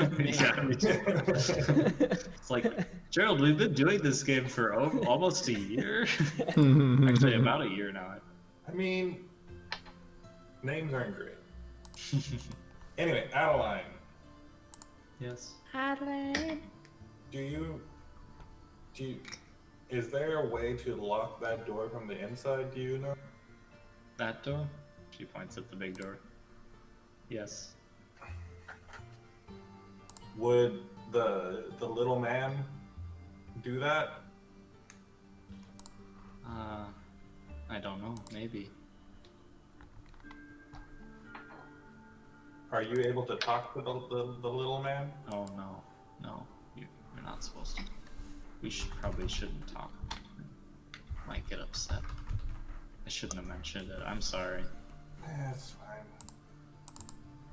Yeah, me too. It's like, Gerald, we've been doing this game for almost a year. Actually, about a year now. I mean, names aren't great. Anyway, Adeline. Yes. Adeline. Is there a way to lock that door from the inside? Do you know? That door? She points at the big door. Yes. Would the little man do that? I don't know. Maybe. Are you able to talk to the little man? Oh no, you're not supposed to. We probably shouldn't talk. Might get upset. I shouldn't have mentioned it. I'm sorry. That's fine.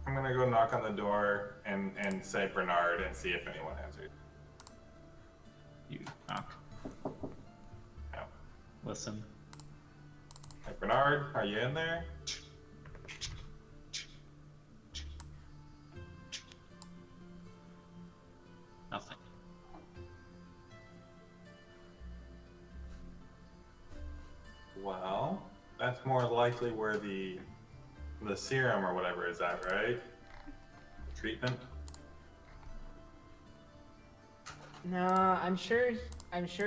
I'm gonna go knock on the door and say Bernard and see if anyone answers. You knock. No. Listen. Hey, Bernard, are you in there? Nothing. Well, that's more likely where the serum or whatever is at, right? Treatment. No, I'm sure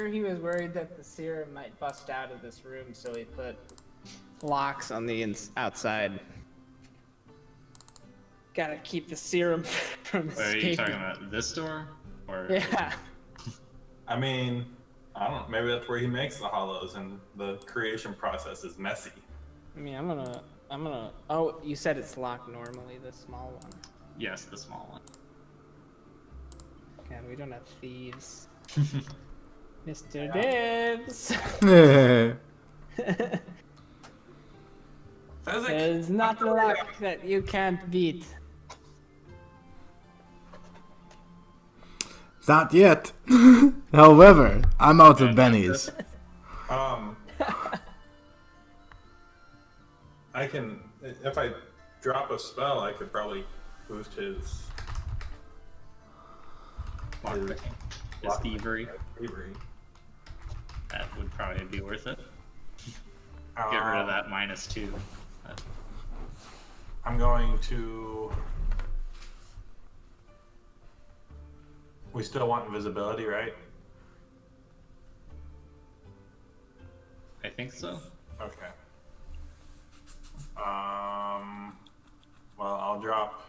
he was worried that the serum might bust out of this room, so he put locks on the outside. Gotta keep the serum from Wait, are you escaping. talking about this door? Or Yeah. I mean, I don't know. Maybe that's where he makes the hollows, and the creation process is messy. I mean, I'm gonna. Oh, you said it's locked normally, the small one. Yes, the small one. God, we don't have thieves. Mr. Dibs. There's not a lock that you can't beat. Not yet. However, I'm out of bennies. I can, if I drop a spell, I could probably boost his Lockpicking. His thievery. thievery. That would probably be worth it. Get rid of that -2. I'm going to. We still want invisibility, right? I think so. Okay. Well, I'll drop.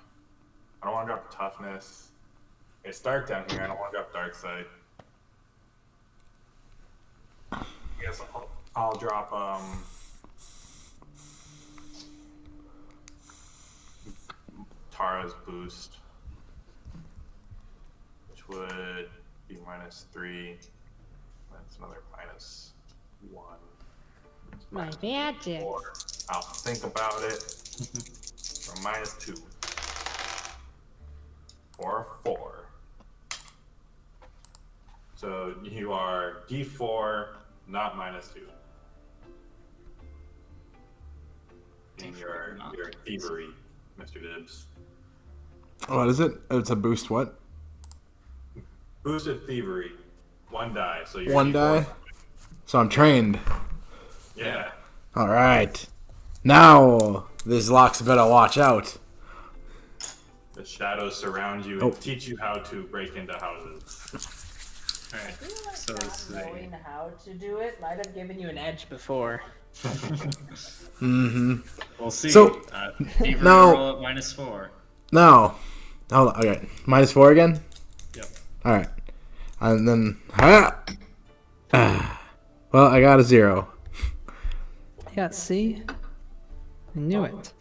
I don't want to drop toughness. It's dark down here. I don't want to drop dark side. I guess I'll drop Tara's boost, which would be -3. That's another -1. My magic. Four. I'll think about it. For -2. Or 4. So you are D4, not -2. In your thievery, Mr. Dibs. What is it? It's a boost what? Boosted thievery. 1 die. So you're One D4. die? So I'm trained. Yeah. Alright. Now, these locks better watch out. The shadows surround you and teach you how to break into houses. Alright, so it's Knowing how to do it might have given you an edge before. Mm-hmm. We'll see. So, Thievery no. roll at -4. No. Hold on. Okay. -4 again? Yep. Alright. And then... Well, I got a 0. Yeah, see? I knew it.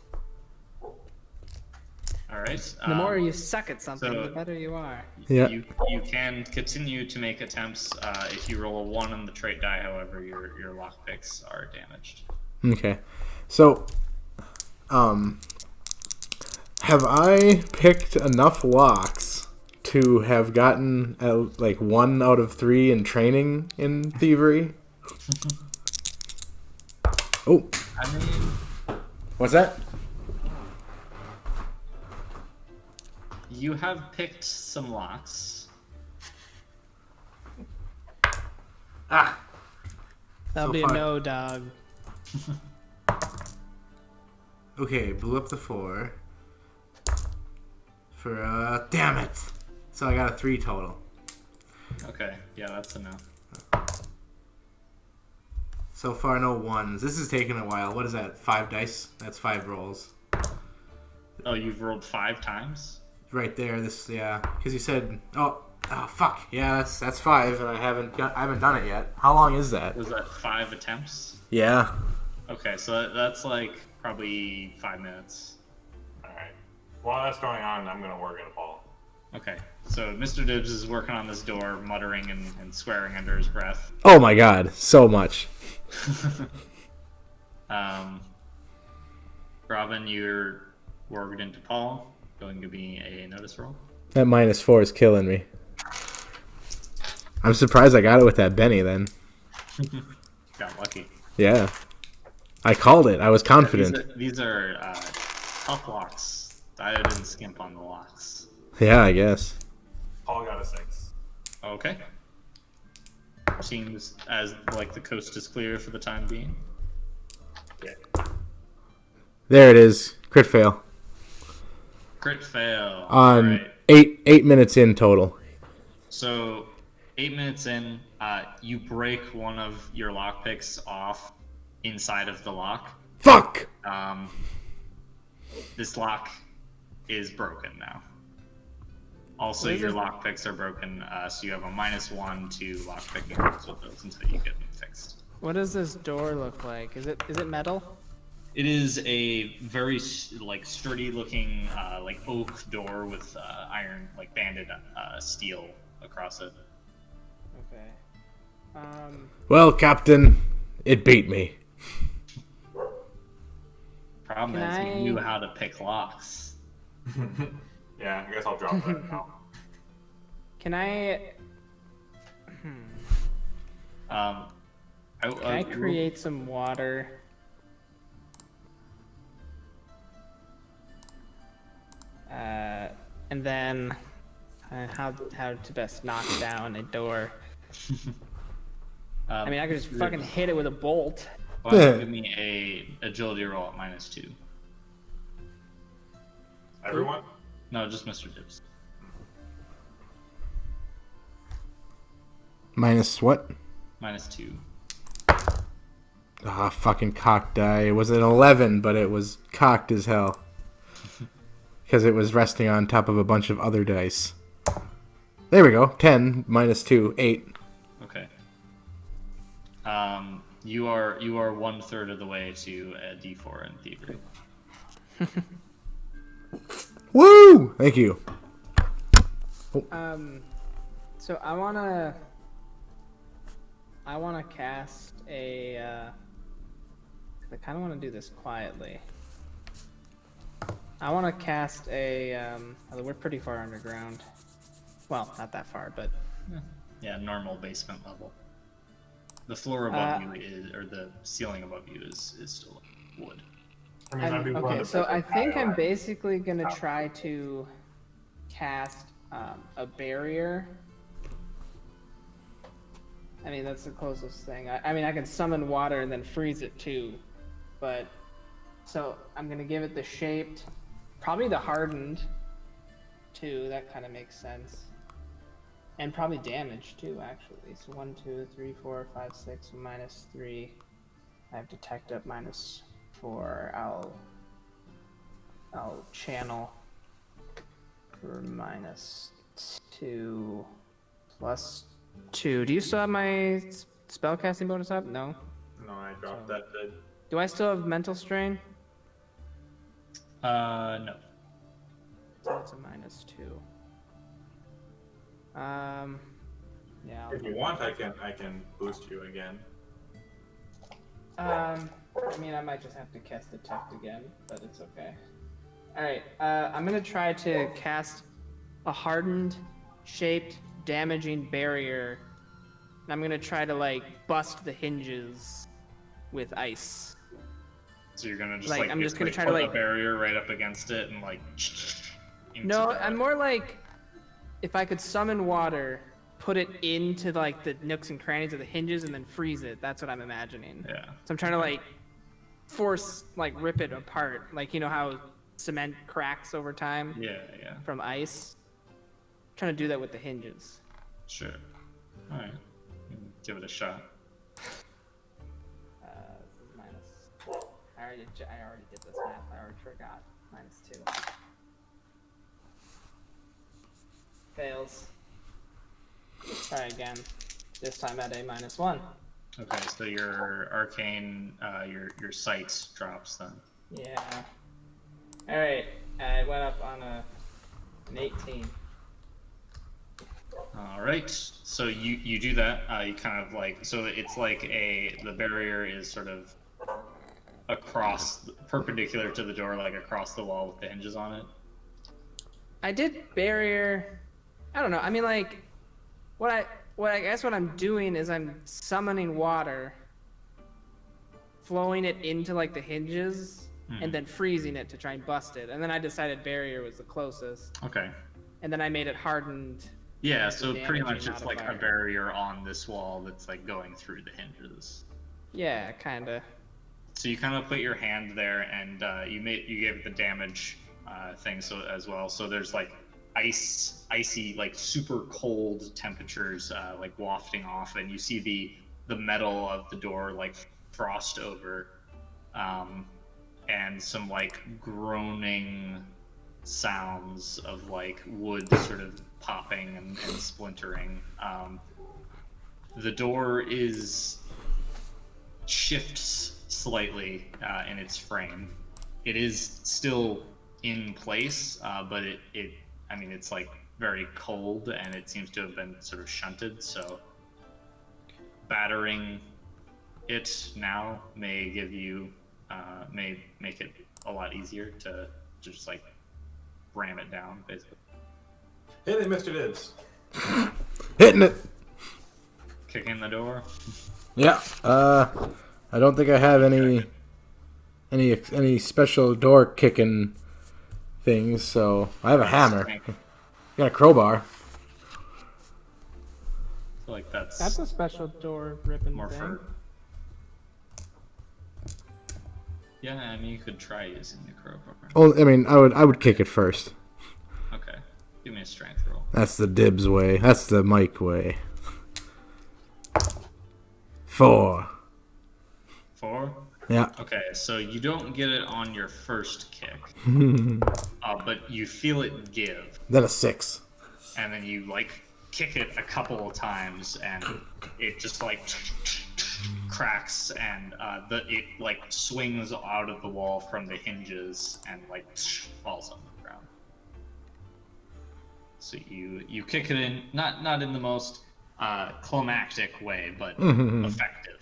Alright. The more you suck at something, so- the better you are. Yeah. You can continue to make attempts. If you roll a 1 on the trait die, however, your lockpicks are damaged. Okay. So, have I picked enough locks to have gotten like 1 out of 3 in training in thievery? Oh, I mean, what's that? you have picked some locks. Ah. That'll So be far- a no, dog. Okay, blew up the 4. For damn it. So I got a 3 total. Okay, yeah, that's a no. So far, no 1s. This is taking a while. What is that? 5 dice? That's 5 rolls. Oh, you've rolled 5 times? Right there. This, yeah. Because you said, oh, fuck. Yeah, that's 5, and I haven't done it yet. How long is that? Was that 5 attempts? Yeah. Okay, so that's like probably 5 minutes. Alright. While that's going on, I'm gonna work at Paul. Okay, so Mr. Dibs is working on this door, muttering and swearing under his breath. Oh my god, so much. Robin, you're warged into Paul. Going to give me a notice roll. That -4 is killing me. I'm surprised I got it with that Benny then. Got lucky. Yeah. I called it. I was confident. Yeah, these are tough locks. I didn't skimp on the locks. Yeah, I guess. Paul got a 6. Okay. Seems as like the coast is clear for the time being. Yeah. There it is. Crit fail. Crit fail. On Alright. 8 minutes in total. So 8 minutes in, you break one of your lockpicks off inside of the lock. Fuck! This lock is broken now. Also, What is your it? lockpicks are broken, so you have a -1 to lockpicking rolls with those until you get them fixed. What does this door look like? Is it metal? It is a very sturdy looking like oak door with iron banded steel across it. Okay. Well, Captain, it beat me. Problem Can is, I- you knew how to pick locks. Yeah, I guess I'll drop that now. Can I Can I create some water? And then how to best knock down a door? I mean, I could just fucking hit it with a bolt. Why don't you give me a agility roll at -2? Everyone? No, just Mr. Dibs. Minus what? -2. Ah, fucking cocked die. It was an 11, but it was cocked as hell. Because it was resting on top of a bunch of other dice. There we go. 10 -2, 8. Okay. You are 1/3 of the way to a D4 in thievery. Woo! Thank you. So I wanna cast a. I kind of want to do this quietly. I want to cast a. We're pretty far underground. Well, not that far, but Yeah, normal basement level. The floor above you is, or the ceiling above you is still wood. I mean, I'd be willing okay. to So put I the think tile I'm in. basically gonna try to cast a barrier. I mean, that's the closest thing. I mean, I can summon water and then freeze it too, but so I'm gonna give it the shaped, probably the hardened, too. That kind of makes sense, and probably damage too, actually. So 1, 2, 3, 4, 5, 6, -3. I have detect up -4. I'll channel for -2 +2. Do you still have my spellcasting bonus up? No. No, I dropped that. Do I still have mental strain? No. So it's a -2. Yeah. If you want, I can boost you again. I mean, I might just have to cast detect again, but it's okay. All right. I'm gonna try to cast a hardened, shaped, damaging barrier. And I'm gonna try to bust the hinges with ice. So you're gonna just I'm just gonna try to put a barrier right up against it and into No, the... I'm more like if I could summon water, put it into like the nooks and crannies of the hinges, and then freeze it. That's what I'm imagining. Yeah. So I'm trying to like force like rip it apart, like you know how cement cracks over time Yeah, yeah. from ice. I'm trying to do that with the hinges. Sure. Alright. Give it a shot. This is minus. I already did this math. I already forgot. -2. Fails. Try again. This time at a -1. Okay, so your arcane, your sight drops then. Yeah. All right. I went up on an 18. All right, so you do that. You kind of like, so it's like the barrier is sort of perpendicular to the door, like across the wall with the hinges on it. I did barrier. I don't know. I mean, like, what I guess what I'm doing is I'm summoning water, flowing it into like the hinges, and then freezing it to try and bust it. And then I decided barrier was the closest. Okay. And then I made it hardened. Yeah, with the so pretty much damaging it's like a modifier. barrier on this wall that's like going through the hinges. Yeah, kinda. So you kind of put your hand there, and you gave it the damage thing so as well. So there's like icy, like super cold temperatures like wafting off, and you see the metal of the door like frost over, and some like groaning sounds of like wood sort of popping and splintering. The door shifts slightly in its frame. It is still in place, but I mean, it's like very cold, and it seems to have been sort of shunted. So battering it now may give you, may make it a lot easier to just like ram it down, basically. Hit it, Mr. Dibs. Hitting it. Kicking the door. Yeah. I don't think I have any special door kicking things, so I have a hammer. I Got a crowbar. feel like that's That's a special door ripping more thing. for. Yeah, I mean, you could try using the crowbar. Oh, I mean, I would kick it first. Okay, give me a strength roll. That's the Dibs way. That's the Mike way. 4. 4. Yeah. Okay, so you don't get it on your first kick, but you feel it give, Then a 6. and then you like kick it a couple of times, and it just like cracks, and it like swings out of the wall from the hinges and like falls on the ground. So you kick it in, not in the most climactic way, but effective.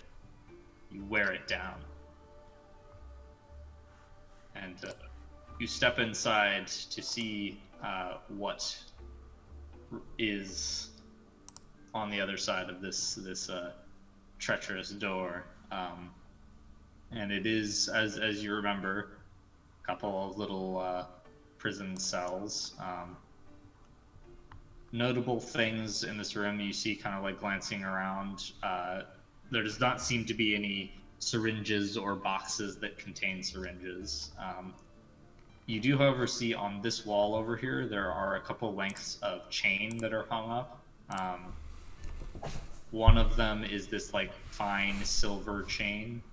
You wear it down. And you step inside to see what is on the other side of this treacherous door, and it is, as you remember, a couple of little prison cells. Notable things in this room you see, kind of like glancing around. There does not seem to be any syringes or boxes that contain syringes. You do, however, see on this wall over here, there are a couple lengths of chain that are hung up. One of them is this like fine silver chain.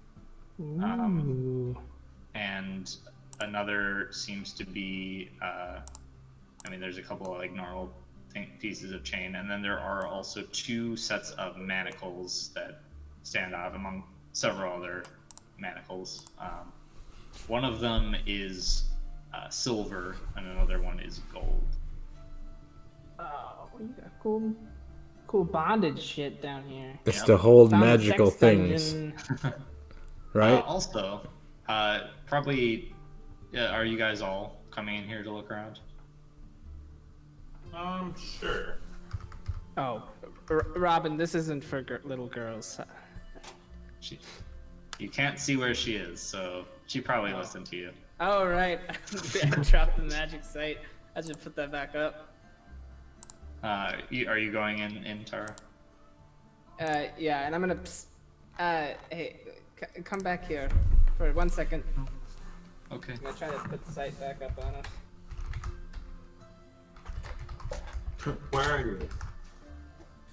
And another seems to be, I mean, there's a couple of like normal pieces of chain, and then there are also 2 sets of manacles that stand out among several other manacles. One of them is silver, and another one is gold. Oh, you got cool bondage shit down here. It's Yep. to hold Found a magical sex things, dungeon. right? Also, probably, are you guys all coming in here to look around? Sure. Oh, Robin, this isn't for little girls. You can't see where she is, so she probably listened to you. Oh, right. I dropped the magic site. I should put that back up. Are you going in, Tara? Yeah, and I'm gonna. Hey, come back here for 1 second. Okay. I'm gonna try to put the sight back up on us. Where are you?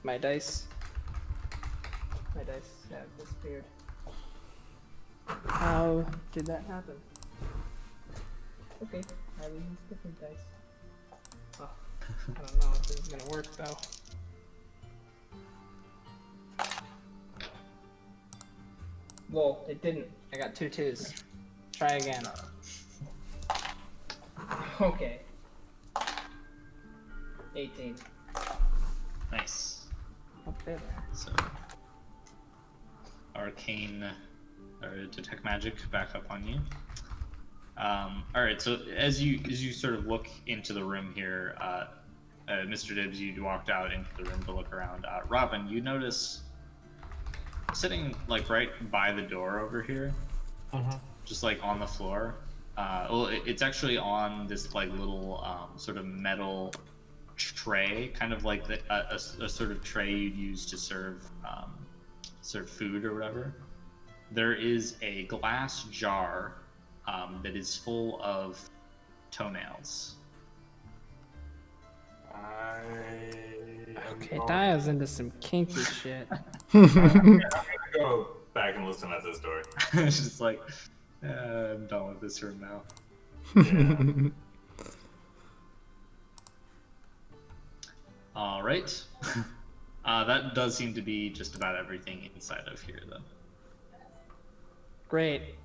My dice. My dice have disappeared. How did that happen? Okay, I will use different dice. Oh, I don't know if this is gonna work though. Well, it didn't. I got 2 twos. Try again. Okay. 18. Nice. Okay there. So, arcane or detect magic back up on you. All right. So as you sort of look into the room here, Mr. Dibbs, you walked out into the room to look around. Robin, you notice sitting like right by the door over here, just like on the floor. Well, it's actually on this like little sort of metal tray, kind of like a sort of tray you'd use to serve food or whatever. There is a glass jar that is full of toenails. Okay, Dial's into some kinky shit. I'm gonna go back and listen at this door. It's just like, I'm done with this room now. Yeah. All right. That does seem to be just about everything inside of here, though. Great.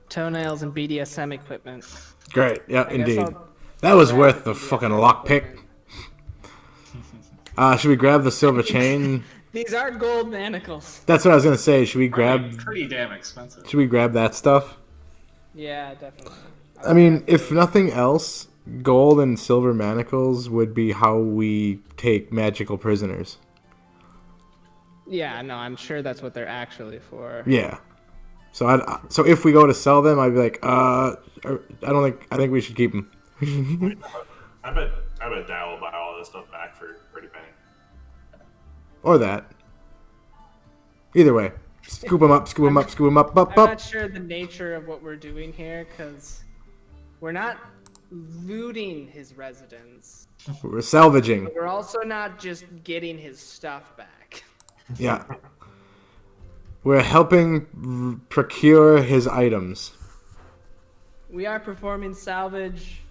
Toenails and BDSM equipment. Great. Yeah, I guess indeed. I'll That was grab worth the the fucking BDSM lockpick. equipment. Should we grab the silver chain? These are gold manacles. That's what I was gonna say. Should we grab? Pretty damn expensive. Should we grab that stuff? Yeah, definitely. I mean, if nothing else, gold and silver manacles would be how we take magical prisoners. Yeah, no, I'm sure that's what they're actually for. Yeah. So if we go to sell them, I'd be like, I think we should keep them. I bet Dad will buy all this stuff back for a pretty penny. Or that. Either way, scoop them up, scoop them up, scoop them up, up, I'm not up. sure the nature of what we're doing here, because we're not looting his residence. We're salvaging. But we're also not just getting his stuff back. Yeah. We're helping procure his items. We are performing salvage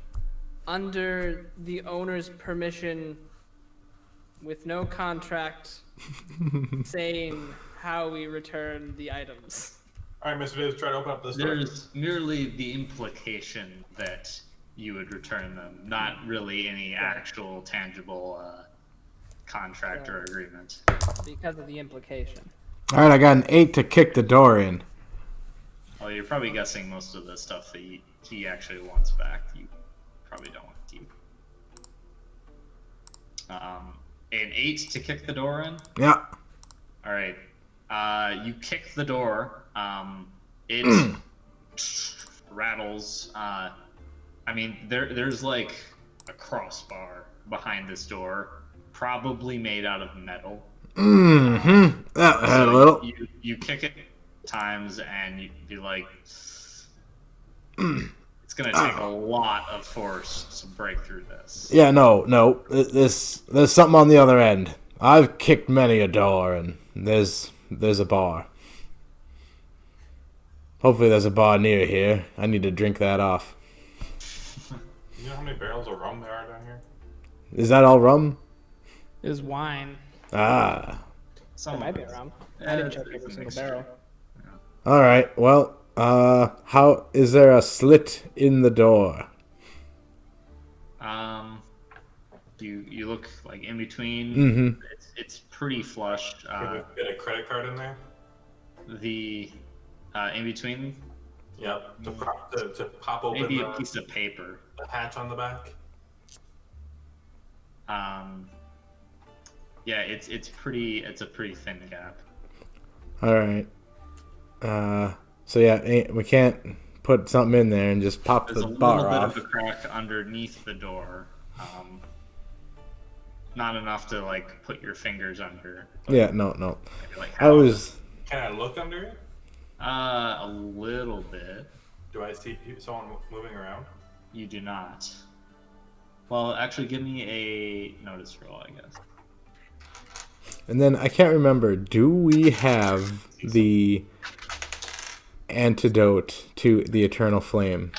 under the owner's permission with no contract saying how we return the items. All right, Mr. Davis, try to open up this door. There's merely the implication that you would return them, not really any actual tangible contract or agreement. Because of the implication. All right, I got an 8 to kick the door in. Well, you're probably guessing most of the stuff that he actually wants back. You probably don't want to keep. An 8 to kick the door in. Yeah. All right. You kick the door. It rattles. I mean, there's like a crossbar behind this door, probably made out of metal. Mm-hmm. That had a little. You kick it times, and you'd be like, it's gonna take a lot of force to break through this. Yeah, no. There's something on the other end. I've kicked many a door, and there's a bar. Hopefully there's a bar near here. I need to drink that off. You know how many barrels of rum there are down here? Is that all rum? It was wine. Ah. That might be rum. I didn't check every single barrel. All right. Well, how is there a slit in the door? You look like in between. Mm-hmm. It's pretty flush. Can we get a credit card in there? The in between, Yep. To pop open maybe a piece of paper. the hatch on the back. Yeah, it's a pretty thin gap. All right. So yeah, we can't put something in there and just pop There's the a little bar bit off. of a crack underneath the door. Not enough to like put your fingers under. Yeah, no. Maybe, like, I was. Can I look under it? a little bit. Do I see someone moving around? You do not. Well, actually, give me a notice roll, I guess. And then I can't remember. Do we have the antidote to the eternal flame?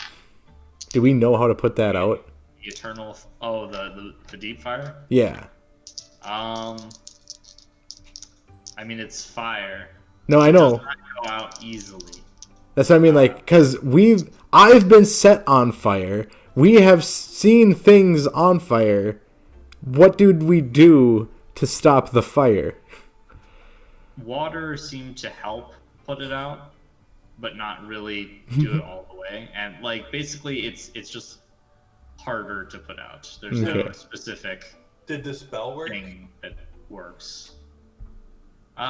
Do we know how to put that out? The eternal. Oh, the deep fire. Yeah. I mean, it's fire. No, I It know. does not go out easily. That's what I mean. Like, because I've been set on fire. We have seen things on fire. What did we do to stop the fire? Water seemed to help put it out, but not really do it all the way. And like basically, it's just harder to put out. There's no Okay. specific Did the spell work? thing that works. No,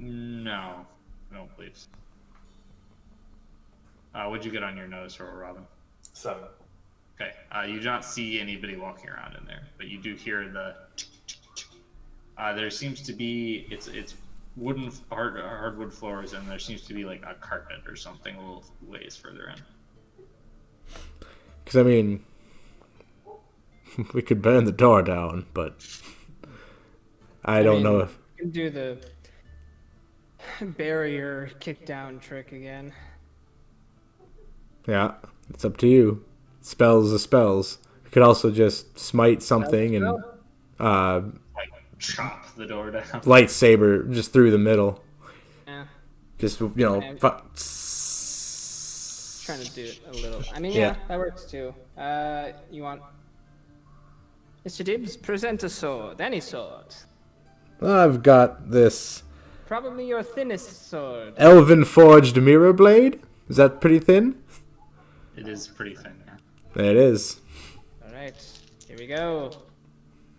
I don't believe so. What'd you get on your notice roll, Robin? 7. Okay, you do not see anybody walking around in there, but you do hear the. There seems to be it's wooden hardwood floors, and there seems to be like a carpet or something a little ways further in. Because, I mean, we could burn the door down, but I don't know if... You can do the barrier kick down trick again. Yeah, it's up to you. Spells are spells. You could also just smite something and Like chop the door down. lightsaber just through the middle. Yeah, Just, you know... trying to do it a little. I mean, Yeah. yeah, that works too. You want... Mr. Dibbs, present a sword. Any sword. I've got this Probably your thinnest sword. elven forged mirror blade. Is that pretty thin? It is pretty thin. Yeah. There it is. Alright, here we go.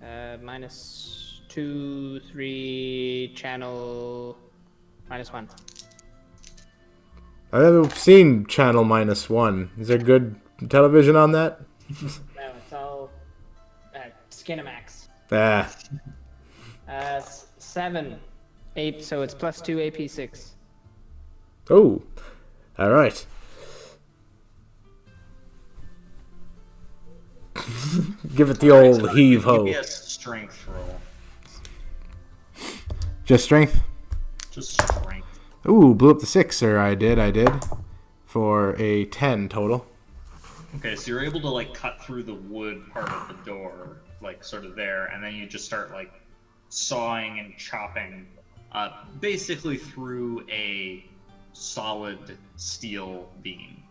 -2, 3, channel... -1. I've never seen channel -1. Is there good television on that? No, it's all Skinamax. Ah, 7, 8, so it's +2 AP6. oh, all right. Give it the old heave Give ho. me a strength roll. Just strength. Just strength. Ooh, blew up the 6, sir. I did. For a 10 total. Okay, so you're able to like cut through the wood part of the door, like sort of there, and then you just start like sawing and chopping, basically through a solid steel beam.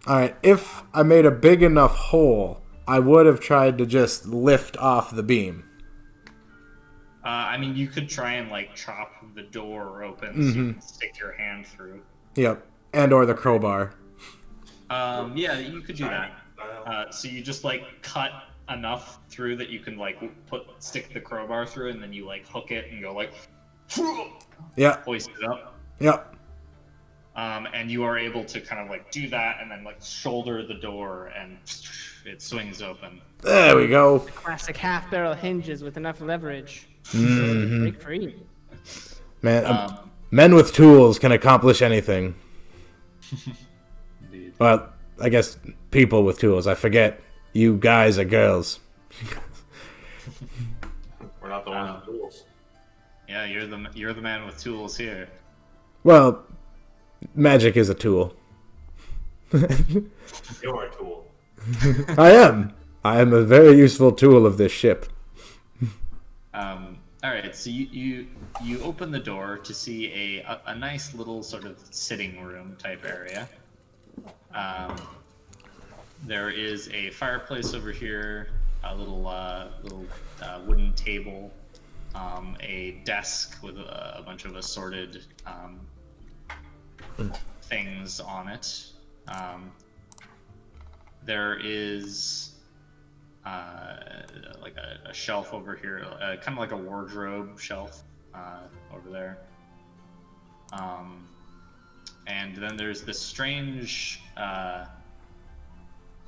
All right. If I made a big enough hole, I would have tried to just lift off the beam. I mean, you could try and like chop the door open so you can stick your hand through. Yep. And or the crowbar. Yeah, you could do that. So you just like cut enough through that you can like stick the crowbar through, and then you like hook it and go like, Yeah. hoist it up. Yep. And you are able to kind of like do that, and then like shoulder the door, and it swings open. There we go. Classic half-barrel hinges with enough leverage. Break free. Man, men with tools can accomplish anything. Indeed. Well, I guess people with tools. I forget. You guys are girls. We're not the ones with tools. Yeah, you're the man with tools here. Well, magic is a tool. You're a tool. I am. I am a very useful tool of this ship. All right, so you open the door to see a nice little sort of sitting room type area. There is a fireplace over here, a little wooden table, a desk with a bunch of assorted things on it. There is like a shelf over here, kind of like a wardrobe shelf over there. And then there's this strange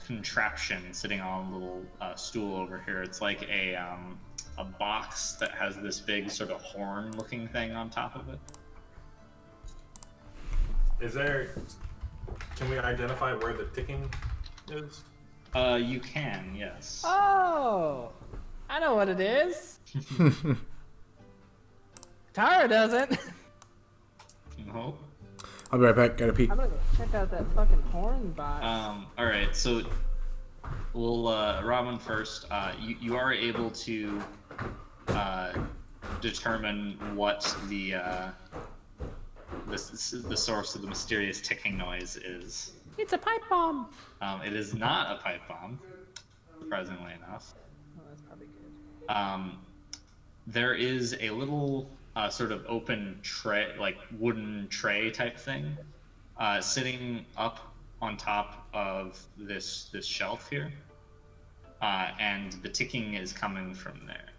contraption sitting on a little stool over here. It's like a box that has this big sort of horn-looking thing on top of it. Can we identify where the ticking is? You can, yes. Oh, I know what it is. Tara doesn't. No. I'll be right back. Gotta pee. I'm gonna go check out that fucking horn box. All right. So we'll Robin first. You are able to determine what the source of the mysterious ticking noise is. It's a pipe bomb. It is not a pipe bomb, surprisingly enough. Oh, that's probably good. There is a little sort of open tray, like wooden tray type thing, sitting up on top of this shelf here, and the ticking is coming from there.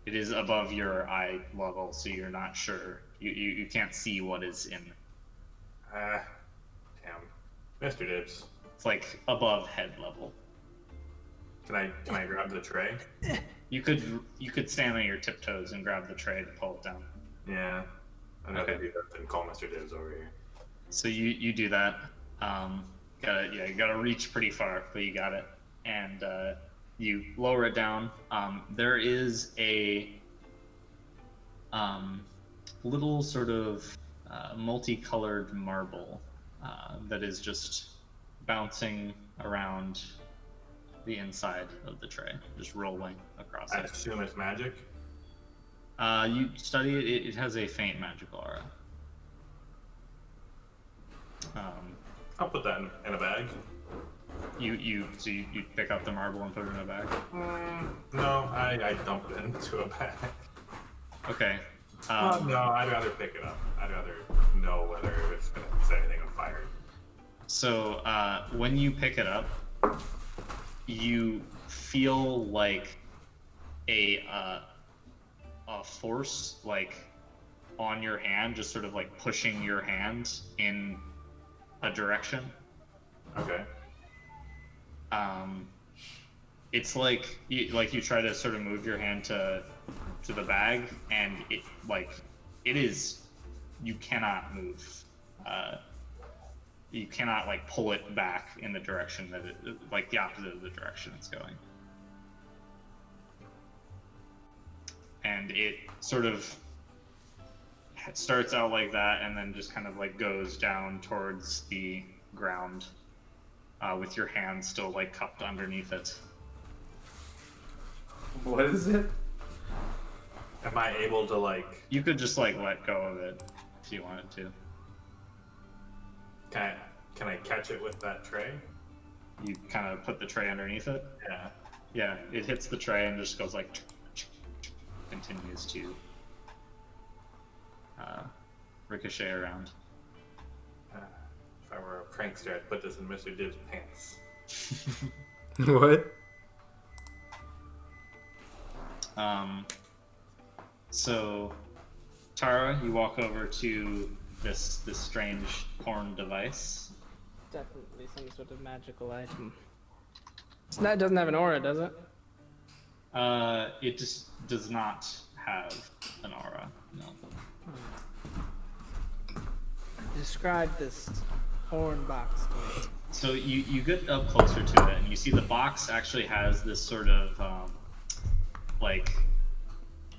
It is above your eye level, so you're not sure. You can't see what is in. Damn. Mr. Dibs. It's like above head level. Can I grab the tray? You could stand on your tiptoes and grab the tray to pull it down. Yeah. I'd rather Okay. do that than call Mr. Dibs over here. So you do that. You gotta reach pretty far, but you got it. And you lower it down. There is a little sort of multicolored marble that is just bouncing around the inside of the tray, just rolling across I it. assume it's magic. You study it. It has a faint magical aura. I'll put that in a bag. You pick up the marble and put it in a bag. No, I dump it into a bag. Okay. No, I'd rather pick it up. I'd rather know whether it's going to set anything on fire. So when you pick it up, you feel like a force like on your hand, just sort of like pushing your hand in a direction. Okay. It's like you try to sort of move your hand to the bag, and it is, you cannot move. You cannot like pull it back in the direction that it, like the opposite of the direction it's going. And it sort of starts out like that and then just kind of like goes down towards the ground, with your hand still like cupped underneath it. What is it? Am I able to like? You could just like let go of it if you wanted to. Can I catch it with that tray? You kind of put the tray underneath it. Yeah. Yeah, it hits the tray and just goes like, continues to ricochet around. If I were a prankster, I'd put this in Mr. Dib's pants. What? So, Tara, you walk over to this strange horn device. Definitely some sort of magical item. It doesn't have an aura, does it? It just does not have an aura. No. Describe this horn box to me. So you get up closer to it, and you see the box actually has this sort of like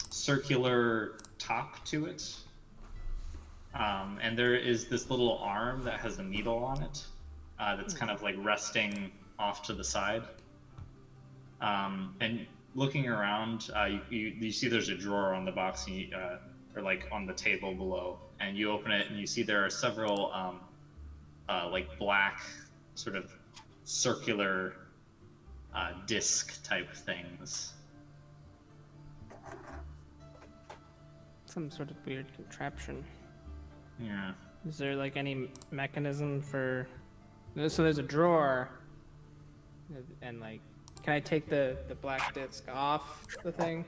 circular top to it, and there is this little arm that has a needle on it, that's kind of like resting off to the side. And looking around, you see there's a drawer on the box, and or like on the table below, and you open it and you see there are several like black sort of circular disc type things. Some sort of weird contraption. Yeah. Is there like any mechanism for? So there's a drawer, and like, can I take the black disc off the thing?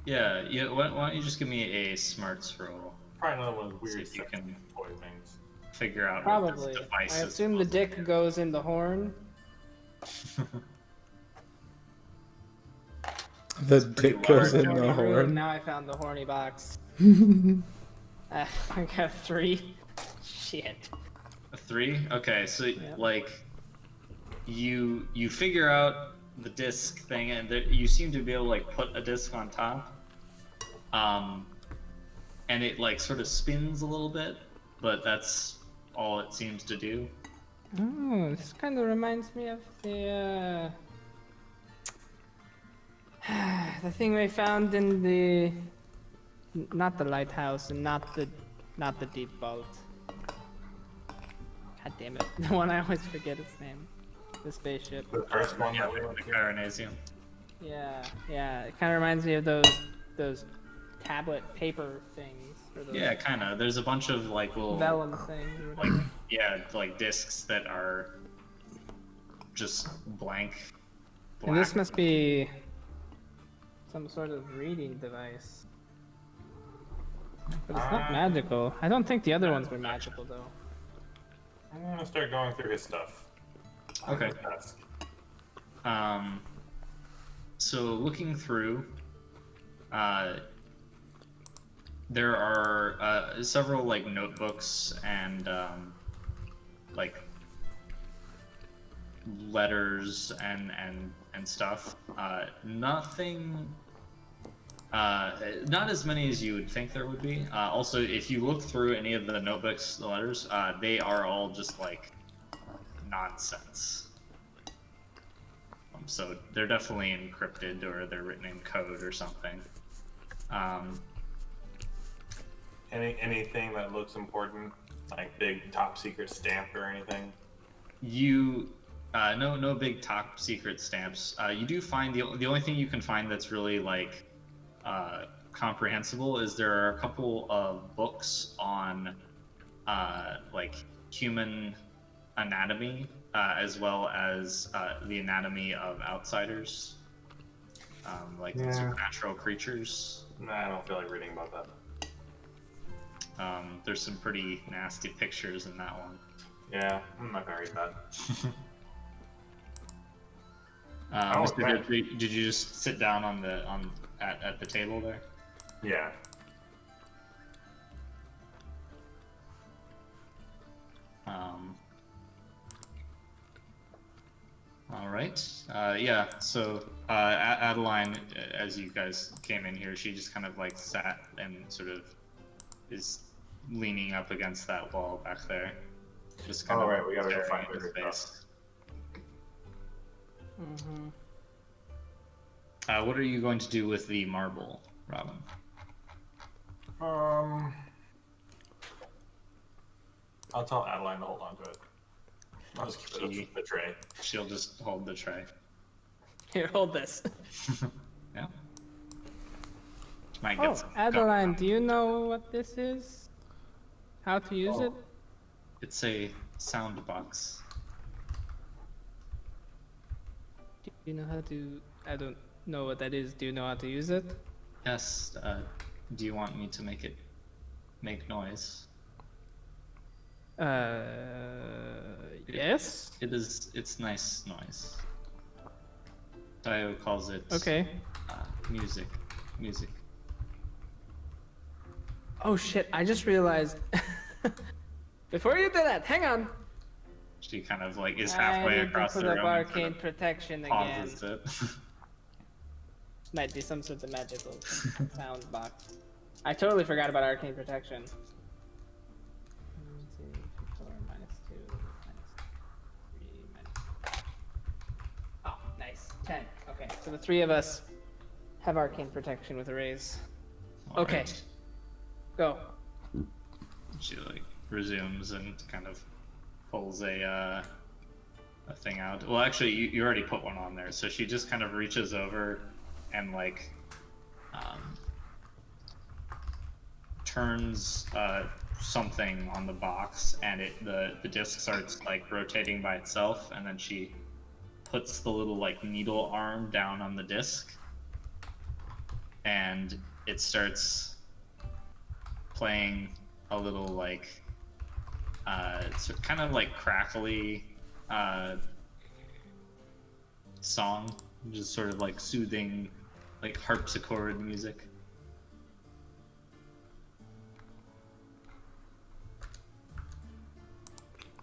Yeah. Why don't you just give me a smarts roll? Probably another one of those See weird if you can toy things. figure out Probably. what this device I is. assume the dick goes in the horn. The pretty dick goes large. in the Horny room. horn. Now I found the horny box. I got 3. Shit. A 3? Okay, so Yep. like you figure out the disc thing, and you seem to be able to like put a disc on top, and it like sort of spins a little bit, but that's all it seems to do. Oh, this kind of reminds me of the the thing we found in the not the lighthouse and not the deep vault. God damn it! The one I always forget its name. The spaceship. The first one Yeah, that we the went to. Carinasium. Yeah. It kind of reminds me of those tablet paper things. Or those Yeah, kind of. There's a bunch of like little vellum things. Or like whatever. like discs that are just blank. And this Black. must be some sort of reading device. But it's not magical. I don't think the other ones were magical though. I'm gonna start going through his stuff. Okay. Desk. So looking through, there are several like notebooks and like letters and stuff. Nothing. Not as many as you would think there would be. Also, if you look through any of the notebooks, the letters, they are all just like nonsense. So they're definitely encrypted or they're written in code or something. Anything that looks important, like big top secret stamp or anything. No big top secret stamps. You do find the only thing you can find that's really like comprehensible is there are a couple of books on like human anatomy as well as the anatomy of outsiders, like Yeah. supernatural creatures. Nah, I don't feel like reading about that. There's some pretty nasty pictures in that one. Yeah, I'm not gonna read that. Mr. okay. Guthrie, did you just sit down at the table there? Yeah. All right. Yeah. So Adeline, as you guys came in here, she just kind of like sat and sort of is leaning up against that wall back there. Just kind All of right, we gotta go staring find into her space. Mm-hmm. What are you going to do with the marble, Robin? I'll tell Adeline to hold on to it. I'll just keep it up the tray. She'll just hold the tray. Here, hold this. Yeah. Might Oh, get some Adeline, do you know what this is? How to use it? It's a sound box. Do you know how to? I don't know what that is. Do you know how to use it? Yes. Do you want me to make noise? Yes. It's nice noise. Dio calls it Okay. Music. Oh shit! I just realized. Before you do that, hang on. She kind of like is I halfway need across to the put room up and arcane sort of protection again. pauses it. Might be some sort of magical sound box. I totally forgot about arcane protection. 1, 2, 4, -2, -3, Oh, nice. 10. Okay, so the 3 of us have arcane protection with a raise. All Okay. right. Go. She like resumes and kind of pulls a thing out. Well, actually, you already put one on there, so she just kind of reaches over and like turns something on the box, and the disc starts like rotating by itself, and then she puts the little like needle arm down on the disc, and it starts playing a little like so kind of like crackly song, just sort of like soothing, like harpsichord music.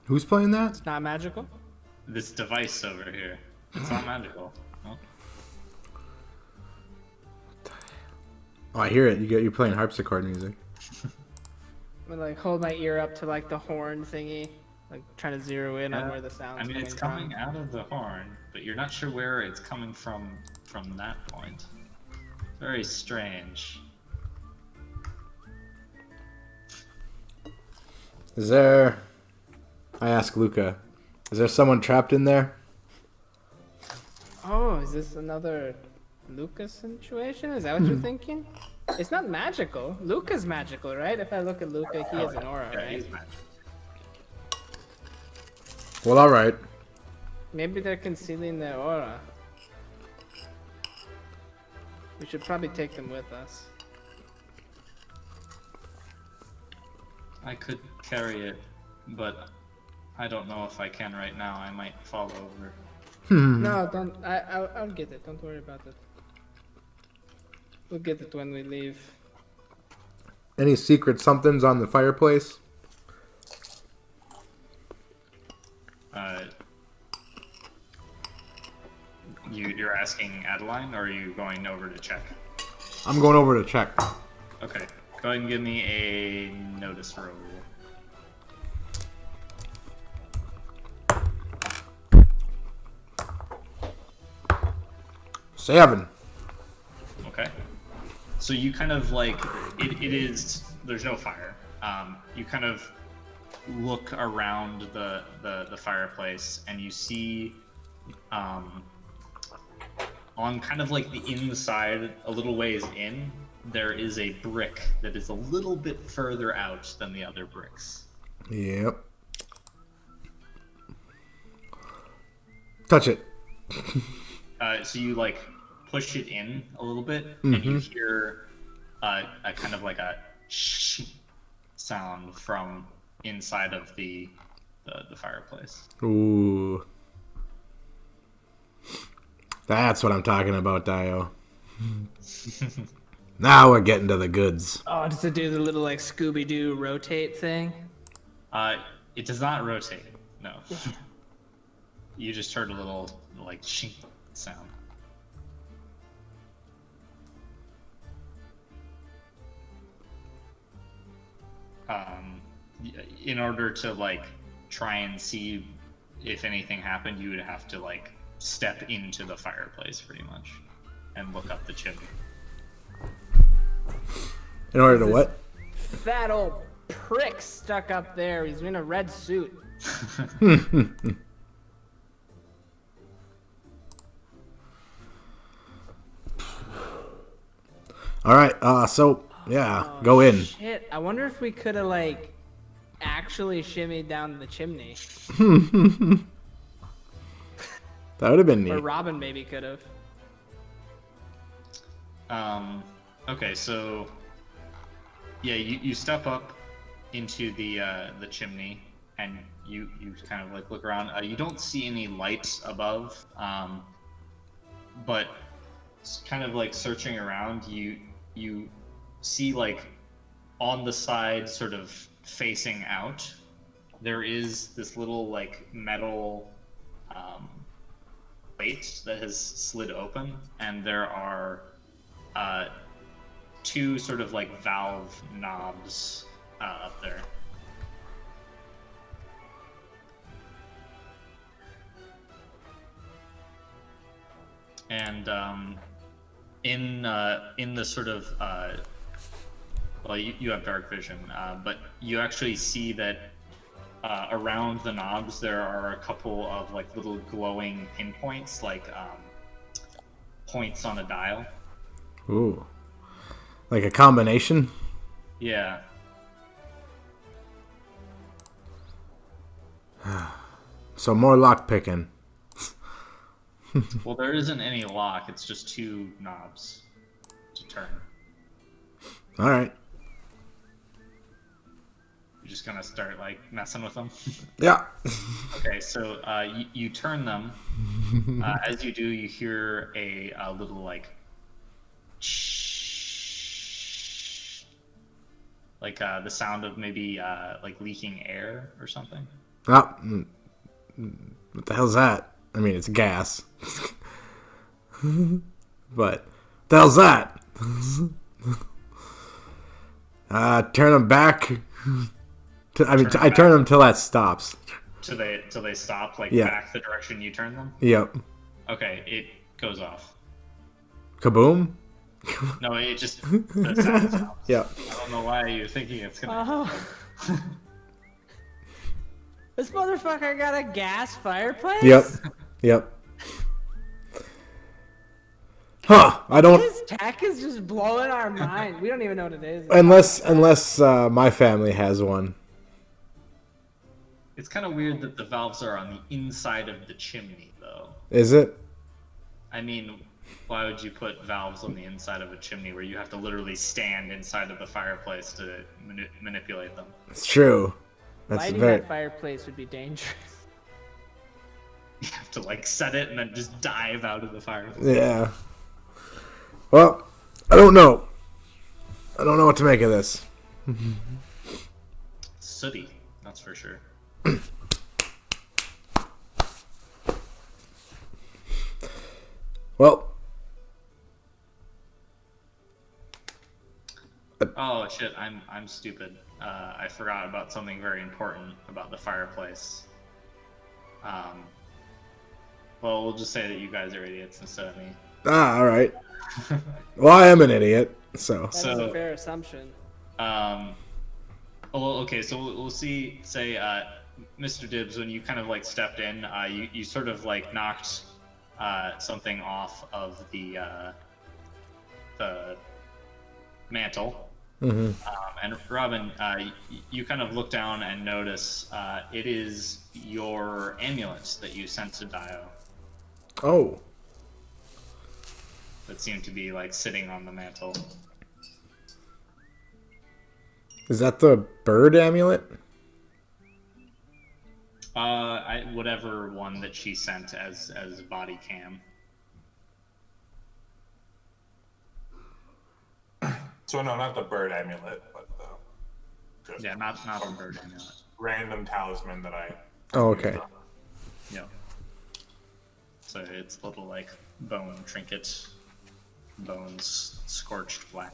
Who's playing that? It's not magical. This device over here, it's not magical. No? Oh, I hear it. You're playing harpsichord music. I'm gonna like hold my ear up to like the horn thingy, like trying to zero in on where the sound's I mean, it's coming coming out of the horn, but you're not sure where it's coming from that point. Very strange. Is there... I ask Luca, is there someone trapped in there? Oh, is this another Lucas situation? Is that what you're thinking? It's not magical. Luca's magical, right? If I look at Luca, he has an aura, Yeah, right? he's magic. Well, alright. Maybe they're concealing their aura. We should probably take them with us. I could carry it, but I don't know if I can right now. I might fall over. No, don't. I'll get it. Don't worry about it. We'll get it when we leave. Any secret somethings on the fireplace? You're asking Adeline, or are you going over to check? I'm going over to check. Okay, go ahead and give me a notice roll. Seven. Okay. So you kind of like it is. There's no fire. You kind of look around the fireplace, and you see on kind of like the inside, a little ways in, there is a brick that is a little bit further out than the other bricks. Yep. Touch it. So you like push it in a little bit, and you hear a kind of like a shh sound from inside of the fireplace. Ooh. That's what I'm talking about, Dio. Now we're getting to the goods. Oh, does it do the little like Scooby-Doo rotate thing? It does not rotate. No. You just heard a little like shink sound. In order to like try and see if anything happened, you would have to like step into the fireplace pretty much and look up the chimney. In order to what? Fat old prick stuck up there. He's in a red suit. All right. So yeah, go in. Shit, I wonder if we could have like actually shimmied down the chimney. That would have been Or neat. Robin maybe could have. Okay, so yeah, you step up into the chimney, and you kind of like look around. You don't see any lights above, but kind of like searching around, you see like on the side, sort of facing out, there is this little like metal plate that has slid open, and there are two sort of like valve knobs up there. And in the sort of well, you have dark vision, but you actually see that around the knobs there are a couple of like little glowing pinpoints, like points on a dial. Ooh. Like a combination? Yeah. So more lock picking. Well, there isn't any lock. It's just two knobs to turn. All right. gonna start like messing with them. Yeah. Okay, so you turn them. As you do, you hear a little like the sound of maybe like leaking air or something. Oh, what the hell's that? I mean, it's gas. But, what the hell's that? Turn them back. I turn them till that stops. Till they stop, like Yeah. back the direction you turn them. Yep. Okay, it goes off. Kaboom? No, it just the sound stops. Yep. I don't know why you're thinking it's gonna. Oh. This motherfucker got a gas fireplace? Yep. Yep. Huh. I don't... His tech is just blowing our mind. We don't even know what it is. Unless my family has one. It's kind of weird that the valves are on the inside of the chimney, though. Is it? I mean, why would you put valves on the inside of a chimney where you have to literally stand inside of the fireplace to manipulate them? It's true. That's Lighting very... that fireplace would be dangerous. You have to like set it and then just dive out of the fireplace. Yeah. Well, I don't know. I don't know what to make of this. Sooty, that's for sure. Well. Oh shit, I'm stupid. I forgot about something very important about the fireplace. Well, we'll just say that you guys are idiots instead of me. Ah, all right. Well, I am an idiot, so. That is a fair assumption. Well, okay, so we'll see. Say, Mr. Dibbs, when you kind of like stepped in, you sort of like knocked something off of the mantle. Mm-hmm. And Robin, you kind of look down and notice it is your amulet that you sent to Dio Oh. that seemed to be like sitting on the mantle. Is that the bird amulet? Whatever one that she sent as body cam. So no, not the bird amulet, but the just Yeah, not a bird amulet. random talisman that I. Oh, okay. Yeah. So it's a little like bone trinket, bones scorched black.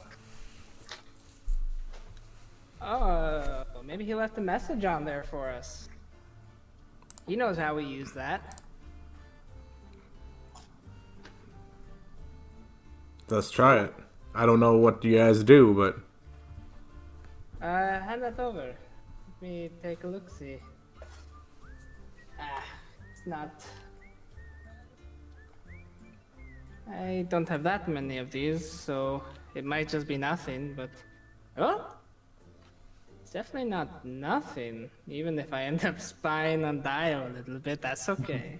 Oh, maybe he left a message on there for us. He knows how we use that. Let's try it. I don't know what you guys do, but Hand that over. Let me take a look-see. It's not... I don't have that many of these, so it might just be nothing, but... Oh! It's definitely not nothing. Even if I end up spying on Dio a little bit, that's okay.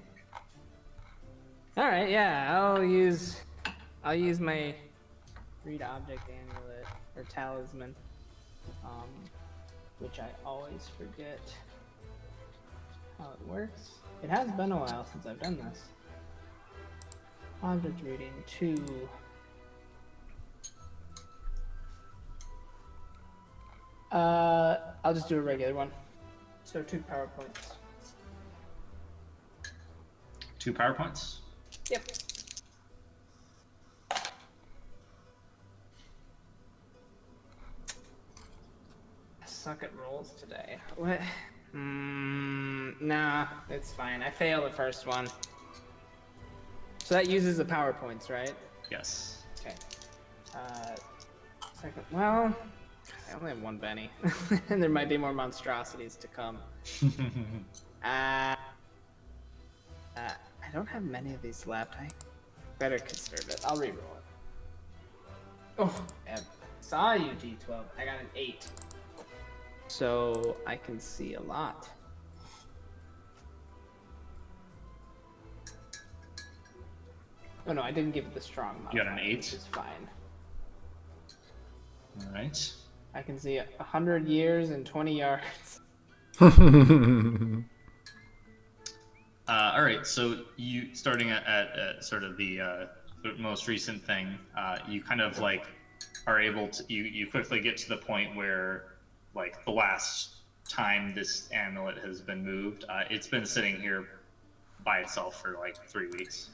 Alright, yeah, I'll use my read object amulet, or talisman, which I always forget how it works. It has been a while since I've done this. Object reading 2. I'll just do a regular one. So 2 PowerPoints. 2 PowerPoints? Yep. I suck at rolls today. What? Nah, it's fine. I failed the first one. So that uses the PowerPoints, right? Yes. Okay. Second, well, I only have 1 Benny. And there might be more monstrosities to come. I don't have many of these left. I better conserve it. I'll reroll it. Oh, I saw you, D12. I got an 8. So I can see a lot. Oh no, I didn't give it the strong modifier. You got an 8? Which is fine. Alright. I can see 100 years and 20 yards. All right, so you starting at sort of the most recent thing, you kind of like are able to you quickly get to the point where like the last time this amulet has been moved, it's been sitting here by itself for like 3 weeks.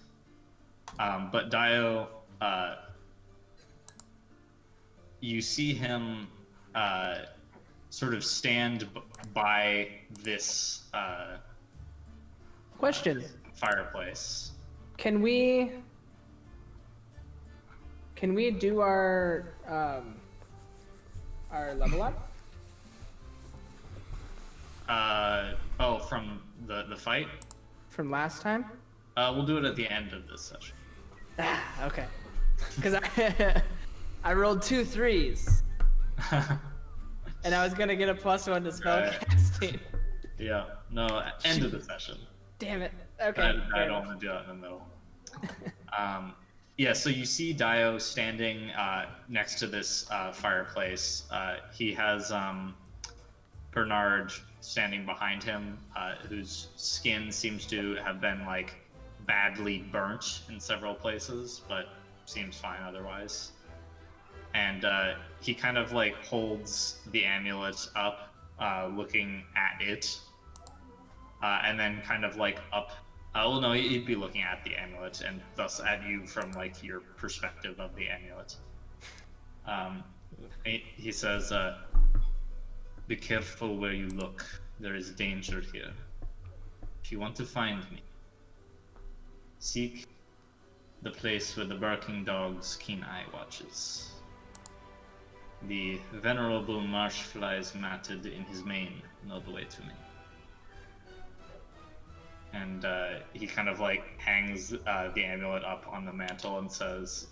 But Dio, you see him sort of stand by this Question: fireplace. Can we do our level up? Oh, from the fight? From last time? We'll do it at the end of this session. Ah, okay. Because I rolled 2 3s, and I was gonna get a +1 to spellcasting. Yeah, no, end of the session. Damn it. Okay. I don't want to do that in the middle. Yeah, so you see Dio standing next to this fireplace. He has Bernard standing behind him, whose skin seems to have been like badly burnt in several places, but seems fine otherwise. And he kind of like holds the amulet up, looking at it, and then kind of like up. Well, no, he'd be looking at the amulet and thus at you from like your perspective of the amulet. He says, "Be careful where you look. There is danger here. If you want to find me, seek the place where the barking dog's keen eye watches. The venerable marsh flies matted in his mane know the way to me." And he kind of like hangs the amulet up on the mantle and says,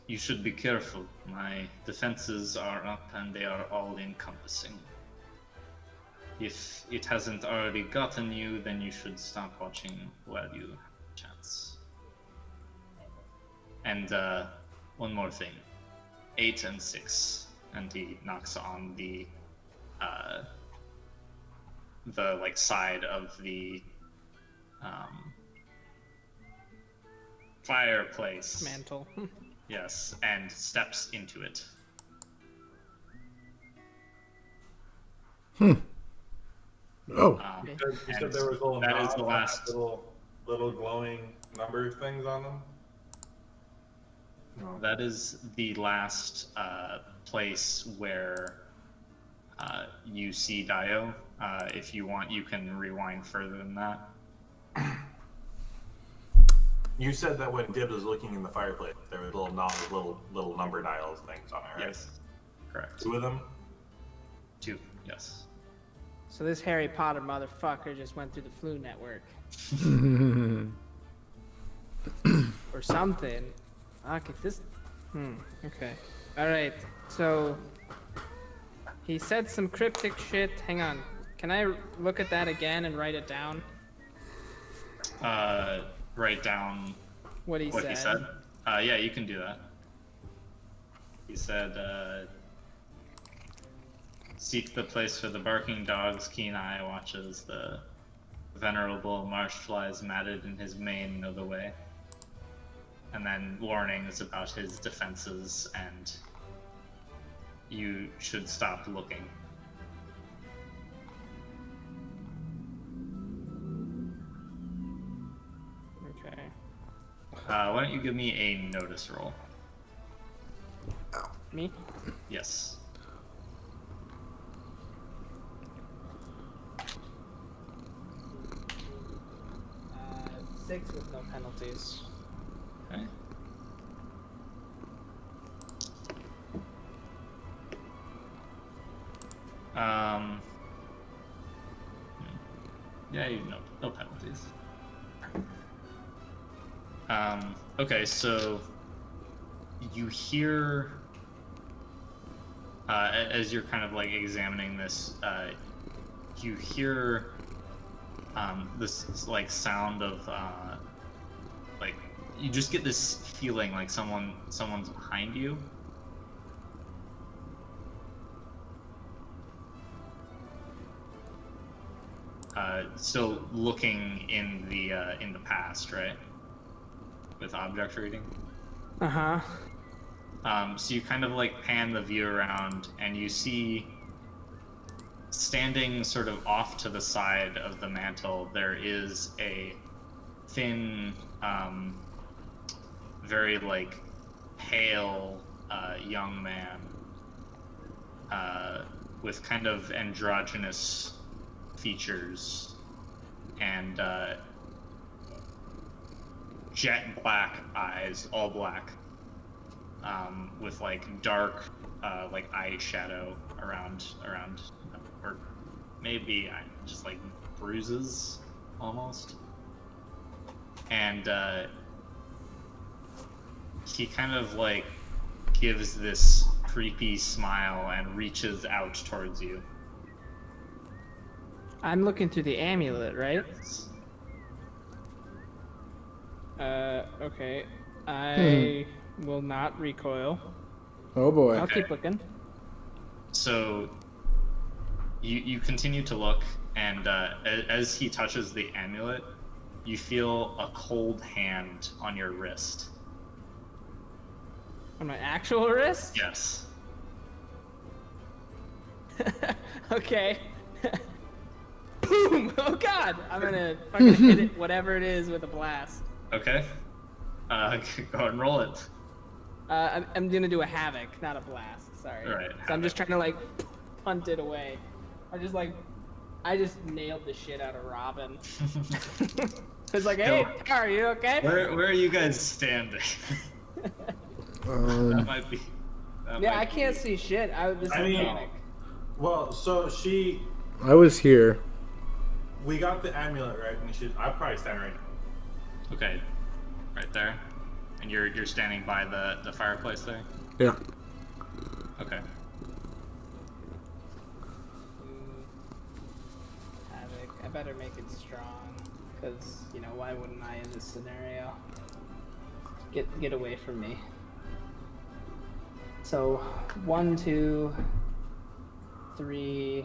"You should be careful. My defenses are up and they are all encompassing. If it hasn't already gotten you, then you should stop watching while you have a chance. And one more thing, 8 and 6." And he knocks on the like side of the fireplace. Mantle. Yes, and steps into it. Oh, You said And there was little that is knobs the on last. little glowing number things on them. No. That is the last place where you see Dio. If you want, you can rewind further than that. You said that when Dibs was looking in the fireplace, there were little knobs, little number dials things on it, right? Yes, correct. 2 of them. 2, yes. So this Harry Potter motherfucker just went through the Flu Network. Or something. Fuck, if this... okay. Alright, so... He said some cryptic shit. Hang on. Can I look at that again and write it down? Write down What he what said. he said. Yeah, you can do that. He said, "Seek the place where the barking dog's keen eye watches. The venerable marsh flies matted in his mane know the way." And then warnings about his defenses and you should stop looking. Okay. Why don't you give me a notice roll? Me? Yes. Uh, 6 with no penalties. Okay. Yeah, no penalties. Okay, so you hear as you're kind of like examining this, you hear this like sound of like you just get this feeling like someone's behind you. still looking in the past, right? With object reading. Uh-huh. So you kind of like pan the view around, and you see standing sort of off to the side of the mantle, there is a thin, very like pale young man with kind of androgynous features and jet black eyes, all black, with like dark like eyeshadow around, or maybe just like bruises almost. And he kind of like gives this creepy smile and reaches out towards you. I'm looking through the amulet, right? Okay. I will not recoil. Oh boy. I'll keep looking. So you continue to look, and as he touches the amulet, you feel a cold hand on your wrist. On my actual wrist? Yes. Okay. Boom! Oh god! I'm gonna fucking hit it, whatever it is, with a blast. Okay. Go ahead and roll it. I'm gonna do a havoc, not a blast. Sorry. All right, So I'm just trying to like punt it away. I just nailed the shit out of Robin. It's like, hey, are you okay? Where are you guys standing? That might be. Yeah, I can't see shit. This is panic. Well, so I was here. we got the amulet, right? And I'll probably stand right now. Okay, right there, and you're standing by the fireplace there. Yeah. Okay. Havoc. I better make it strong, because why wouldn't I in this scenario? Get away from me. So 1, 2, 3.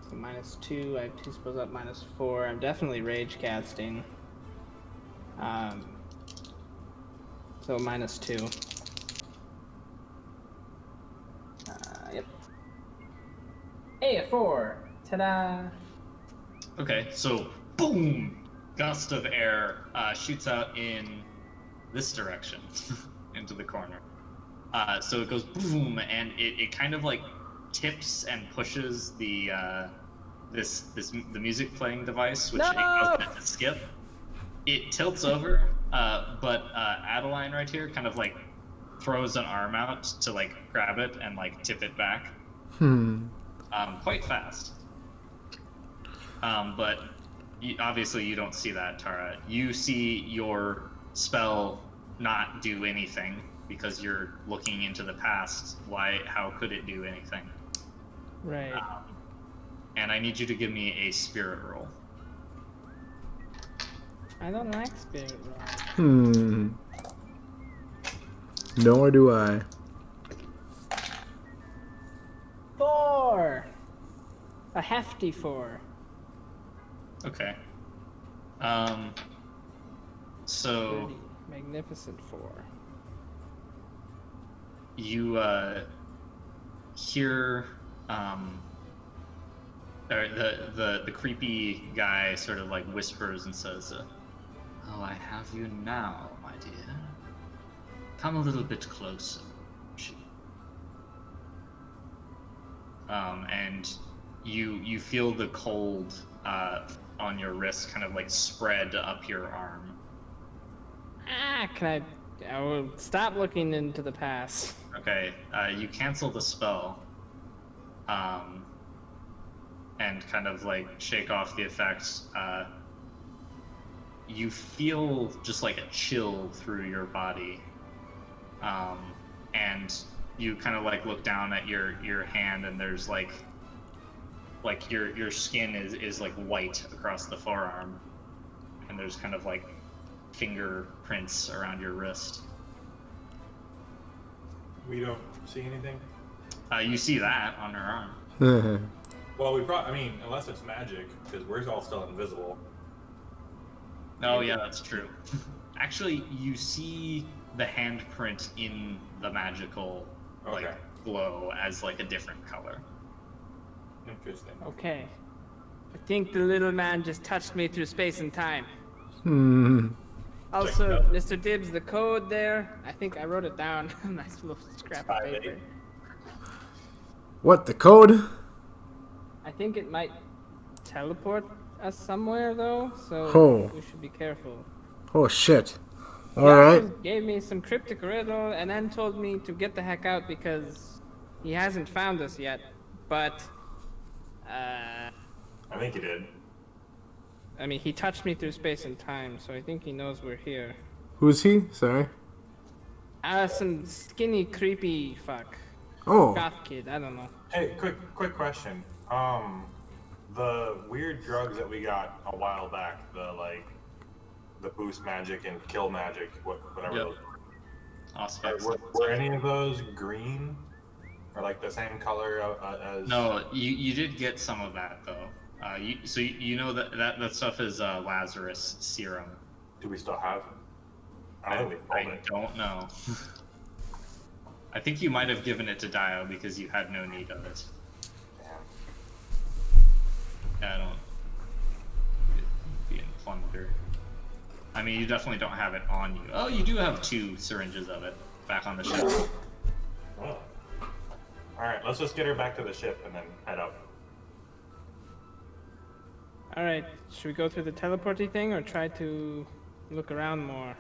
So -2. I have 2 spells up. -4. I'm definitely rage casting. So -2. Yep. Hey, a 4. Ta-da! Okay, so boom, gust of air shoots out in this direction, into the corner. So it goes boom, and it kind of like tips and pushes the the music playing device, which it goes to skip. It tilts over, but Adeline right here kind of like throws an arm out to like grab it and like tip it back. Quite fast. But obviously you don't see that, Tara. You see your spell not do anything because you're looking into the past. How could it do anything? Right. And I need you to give me a spirit roll. I don't like spirit rolls. Nor do I. 4. A hefty 4. Okay. So Magnificent 4. you hear or the creepy guy sort of like whispers and says, "Oh, I have you now, my dear. Come a little bit closer." And you feel the cold on your wrist kind of like spread up your arm. I will stop looking into the past. Okay, you cancel the spell, and kind of like shake off the effects. You feel just like a chill through your body, and you kind of like look down at your hand, and there's like your skin is like white across the forearm, and there's kind of like fingerprints around your wrist. We don't see anything. You see that on her arm. Well, we brought. I mean, unless it's magic, because we're all still invisible. Oh yeah, that's true. Actually, you see the handprint in the magical like Okay. glow as like a different color. Interesting. Okay. I think the little man just touched me through space and time. Hmm. Also, out. Mr. Dibbs, the code there, I think I wrote it down. Nice little scrap of 5-8. paper. What, the code? I think it might teleport us somewhere though, so Oh. we should be careful. Oh, shit. He Alright. also gave me some cryptic riddle and then told me to get the heck out because he hasn't found us yet. But, I think you did. I mean, he touched me through space and time, so I think he knows we're here. Who's he? Sorry. Some skinny, creepy fuck. Oh. Goth kid, I don't know. Hey, quick question. The weird drugs that we got a while back, the boost magic and kill magic, whatever Yep. those Aspects. were any of those green or like the same color as? No, you did get some of that though. You know that stuff is Lazarus serum. Do we still have? I don't think we I pulled it. don't know. I think you might have given it to Dio because you had no need of it. Damn. Yeah, I don't. Being plunder. I mean, you definitely don't have it on you. Oh, you do have 2 syringes of it back on the ship. Oh. All right, let's just get her back to the ship and then head up. Alright, should we go through the teleporty thing or try to look around more?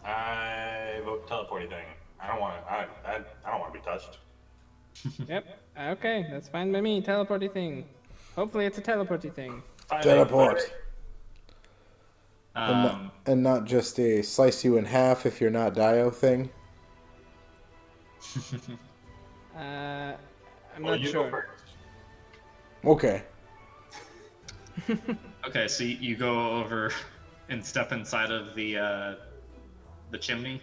I vote teleporting thing. I don't want to. I don't want to be touched. Yep, okay, that's fine by me. Teleporty thing. Hopefully it's a teleporty thing. Teleport. Um, And not just a slice you in half if you're not Dio thing. I'm Well, not you go sure. first. Okay. okay, so you go over and step inside of the chimney.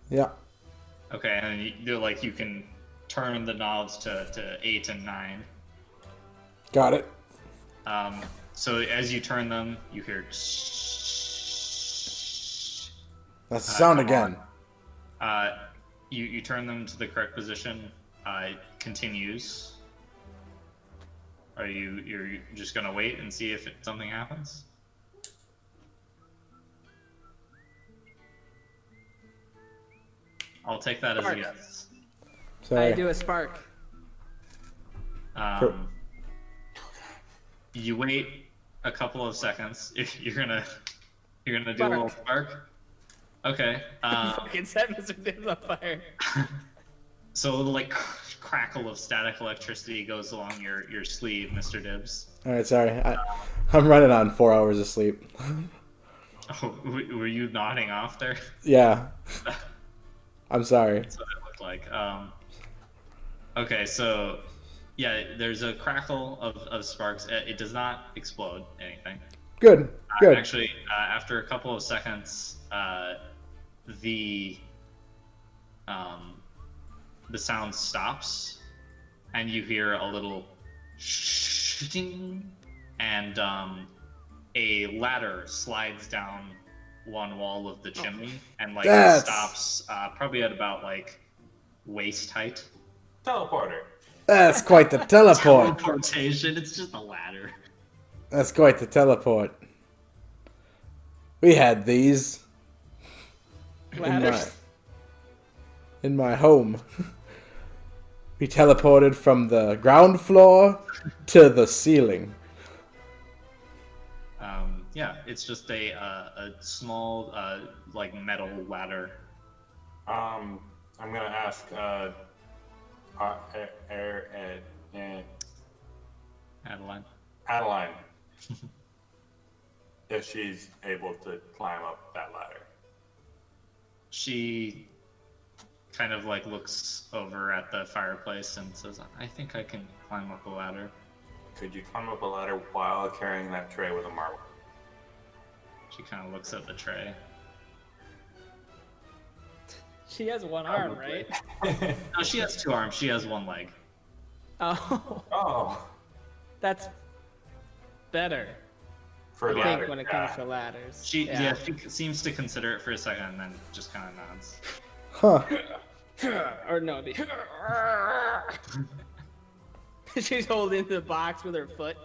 Yeah. Okay, and you can turn the knobs to 8 and 9. Got it. So as you turn them, you hear. That's the sound come again. You turn them to the correct position. It continues. You're just gonna wait and see if something happens? I'll take that as a Spark. yes. Sorry. I do a spark. You wait a couple of seconds. You're gonna do a little spark. Okay. Fucking set Mr. Dibbs on fire. So a little like crackle of static electricity goes along your sleeve, Mr. Dibbs. Alright, sorry. I'm running on 4 hours of sleep. Oh, were you nodding off there? Yeah. I'm sorry. That's what it looked like. Okay, so yeah, there's a crackle of sparks. It does not explode anything. Good. Good. Actually, after a couple of seconds, the sound stops, and you hear a little shing, and a ladder slides down one wall of the chimney, and like That's- stops probably at about like waist height. Teleporter. That's quite the teleport. Teleportation. It's just a ladder. That's quite the teleport. We had these Ladders. in my home. We teleported from the ground floor to the ceiling. Yeah, it's just a small like metal ladder. I'm gonna ask Adeline. Adeline if she's able to climb up that ladder. She kind of like looks over at the fireplace and says, "I think I can climb up the ladder." Could you climb up a ladder while carrying that tray with a marble? She kind of looks at the tray. She has one arm, right? No, she has 2 arms. She has 1 leg. Oh. Oh, That's better. For I ladder, think when it comes to ladders. She seems to consider it for a second and then just kind of nods. Huh. Or no, she's holding the box with her foot.